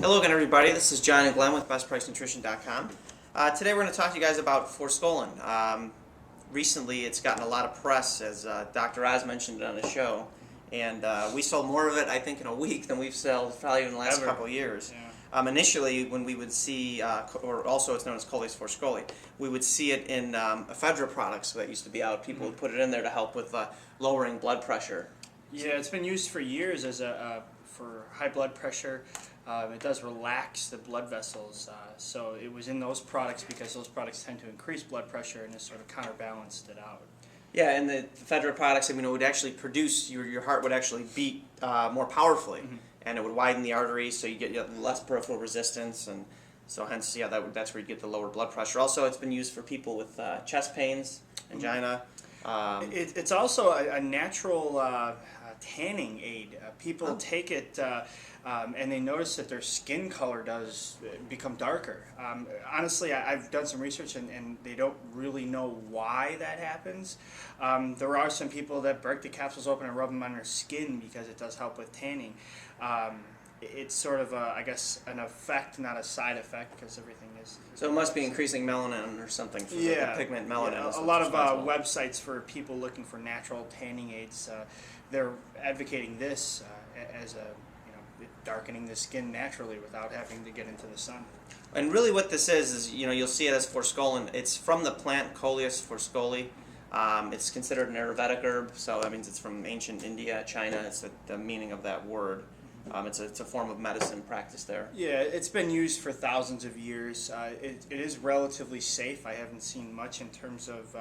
Hello again, everybody. This is John and Glenn with BestPriceNutrition.com. Today we're going to talk to you guys about Forskolin. Recently it's gotten a lot of press, as Dr. Oz mentioned it on the show, and we sold more of it, I think, in a week than we've sold probably in the last couple of years. Yeah. Initially, when we would see, or also it's known as Coles Forskolin, we would see it in ephedra products that used to be out. People would put it in there to help with lowering blood pressure. Yeah, it's been used for years as for high blood pressure. It does relax the blood vessels, so it was in those products because those products tend to increase blood pressure, and this sort of counterbalanced it out. Yeah, and the ephedra products, it would actually produce, your heart would actually beat more powerfully, and it would widen the arteries, so you get less peripheral resistance, and so hence, yeah, that's where you get the lower blood pressure. Also, it's been used for people with chest pains, angina. It's also a natural tanning aid. People take it and they notice that their skin color does become darker. Honestly, I've done some research and they don't really know why that happens. There are some people that break the capsules open and rub them on their skin because it does help with tanning. It's sort of, I guess, an effect, not a side effect, because everything is... So it must be increasing melanin or something for the pigment melanin. Yeah, a lot of websites for people looking for natural tanning aids, they're advocating this as darkening the skin naturally without having to get into the sun. And really what this is you'll see it as Forskolin. It's from the plant Coleus forskolii. It's considered an Ayurvedic herb, so that means it's from ancient India, China. It's the meaning of that word. It's a form of medicine practiced there. Yeah, it's been used for thousands of years. It is relatively safe. I haven't seen much in terms of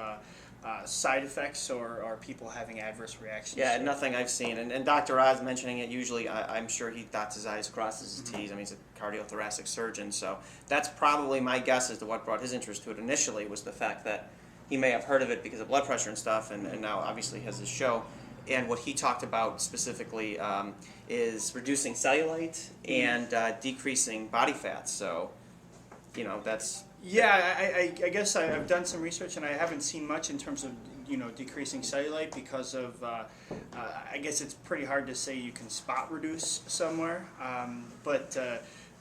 side effects or people having adverse reactions. Yeah, nothing I've seen. And Dr. Oz mentioning it, usually I'm sure he dots his I's, crosses his T's. I mean, he's a cardiothoracic surgeon, so that's probably my guess as to what brought his interest to it initially, was the fact that he may have heard of it because of blood pressure and stuff, and now obviously has his show. And what he talked about specifically is reducing cellulite and decreasing body fat. So, that's... Yeah, I guess I've done some research and I haven't seen much in terms of decreasing cellulite because of I guess it's pretty hard to say you can spot reduce somewhere, but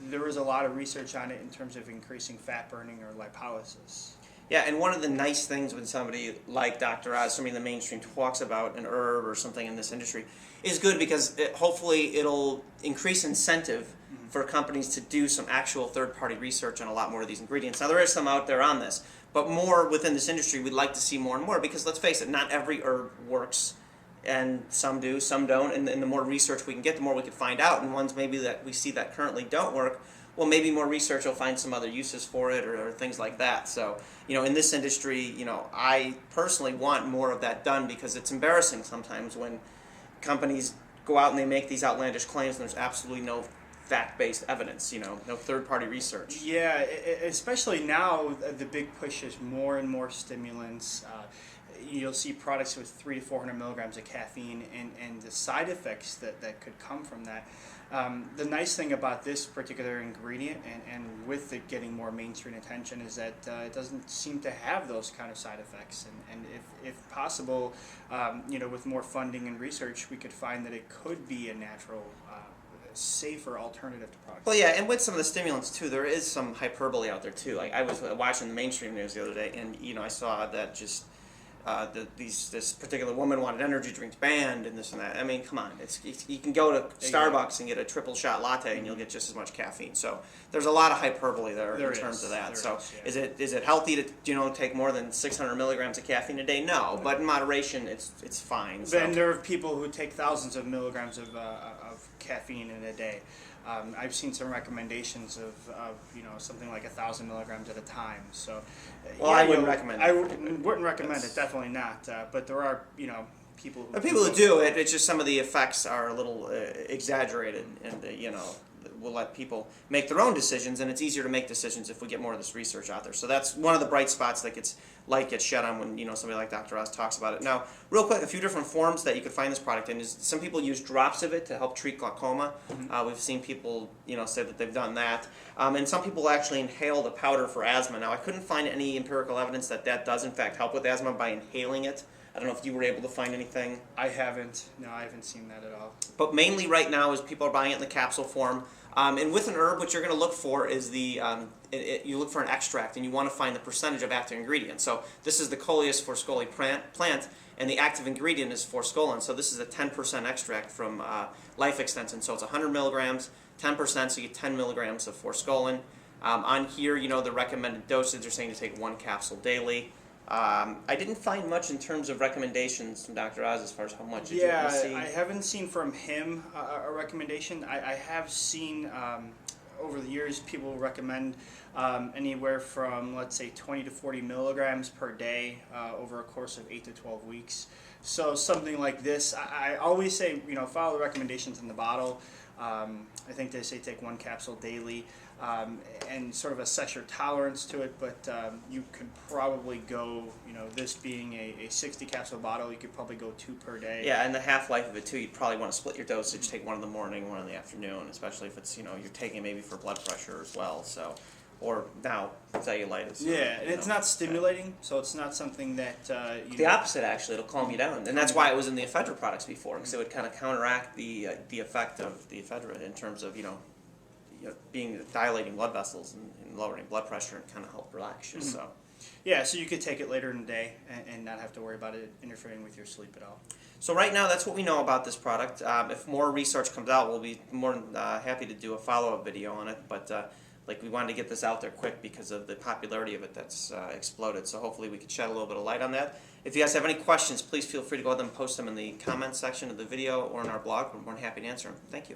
there is a lot of research on it in terms of increasing fat burning or lipolysis. Yeah, and one of the nice things when somebody like Dr. Oz, somebody in the mainstream, talks about an herb or something in this industry, is good because hopefully it'll increase incentive for companies to do some actual third-party research on a lot more of these ingredients. Now, there is some out there on this, but more within this industry, we'd like to see more and more because, let's face it, not every herb works, and some do, some don't, and the more research we can get, the more we can find out, and ones maybe that we see that currently don't work, well, maybe more research will find some other uses for it or things like that. So, in this industry, I personally want more of that done because it's embarrassing sometimes when companies go out and they make these outlandish claims and there's absolutely no fact-based evidence, no third-party research. Yeah, especially now, the big push is more and more stimulants. You'll see products with 300 to 400 milligrams of caffeine and the side effects that could come from that. The nice thing about this particular ingredient and with it getting more mainstream attention is that it doesn't seem to have those kind of side effects. And if possible, with more funding and research, we could find that it could be a natural, safer alternative to products. Well, yeah, and with some of the stimulants, too, there is some hyperbole out there, too. Like, I was watching the mainstream news the other day, and, I saw that just... this particular woman wanted energy drinks banned and this and that. I mean, come on. You can go to Starbucks and get a triple shot latte and you'll get just as much caffeine. So there's a lot of hyperbole there in terms of that. Is it healthy to take more than 600 milligrams of caffeine a day? No, but in moderation it's fine. So. And there are people who take thousands of milligrams of caffeine in a day. I've seen some recommendations of something like 1,000 milligrams at a time. So, I wouldn't recommend it. I wouldn't recommend it. Definitely not. But there are people who do it. It's just some of the effects are a little exaggerated, and we'll let people make their own decisions, and it's easier to make decisions if we get more of this research out there. So that's one of the bright spots that gets shed on when somebody like Dr. Oz talks about it. Now, real quick, a few different forms that you could find this product in is some people use drops of it to help treat glaucoma. We've seen people say that they've done that, and some people actually inhale the powder for asthma. Now, I couldn't find any empirical evidence that does in fact help with asthma by inhaling it. I don't know if you were able to find anything. I haven't. No, I haven't seen that at all. But mainly right now is people are buying it in the capsule form. And with an herb, what you're going to look for is you look for an extract, and you want to find the percentage of active ingredient. So this is the Coleus Forskolin plant, and the active ingredient is Forskolin. So this is a 10% extract from Life Extension. So it's 100 milligrams, 10%, so you get 10 milligrams of Forskolin. On here, the recommended dosage, they're saying to take 1 capsule daily. I didn't find much in terms of recommendations from Dr. Oz as far as how much. Did you see? I haven't seen from him a recommendation. I have seen over the years people recommend anywhere from, let's say, 20 to 40 milligrams per day over a course of 8 to 12 weeks. So something like this, I always say, follow the recommendations in the bottle. I think they say take 1 capsule daily. And sort of assess your tolerance to it, but you could probably go, this being a 60 capsule bottle, you could probably go 2 per day. Yeah, and the half-life of it too, you'd probably want to split your dosage, take 1 in the morning, 1 in the afternoon, especially if it's, you're taking it maybe for blood pressure as well, so, or now, cellulitis. Yeah, and it's not stimulating, so it's not something that, The opposite, actually, it'll calm you down, and that's why it was in the ephedra products before, because it would kind of counteract the effect of the ephedra in terms of, being dilating blood vessels and lowering blood pressure and kind of help relax you. So, yeah, so you could take it later in the day and not have to worry about it interfering with your sleep at all. So right now, that's what we know about this product. If more research comes out, we'll be more than happy to do a follow-up video on it. But we wanted to get this out there quick because of the popularity of it that's exploded. So hopefully we can shed a little bit of light on that. If you guys have any questions, please feel free to go ahead and post them in the comments section of the video or in our blog. We're more than happy to answer them. Thank you.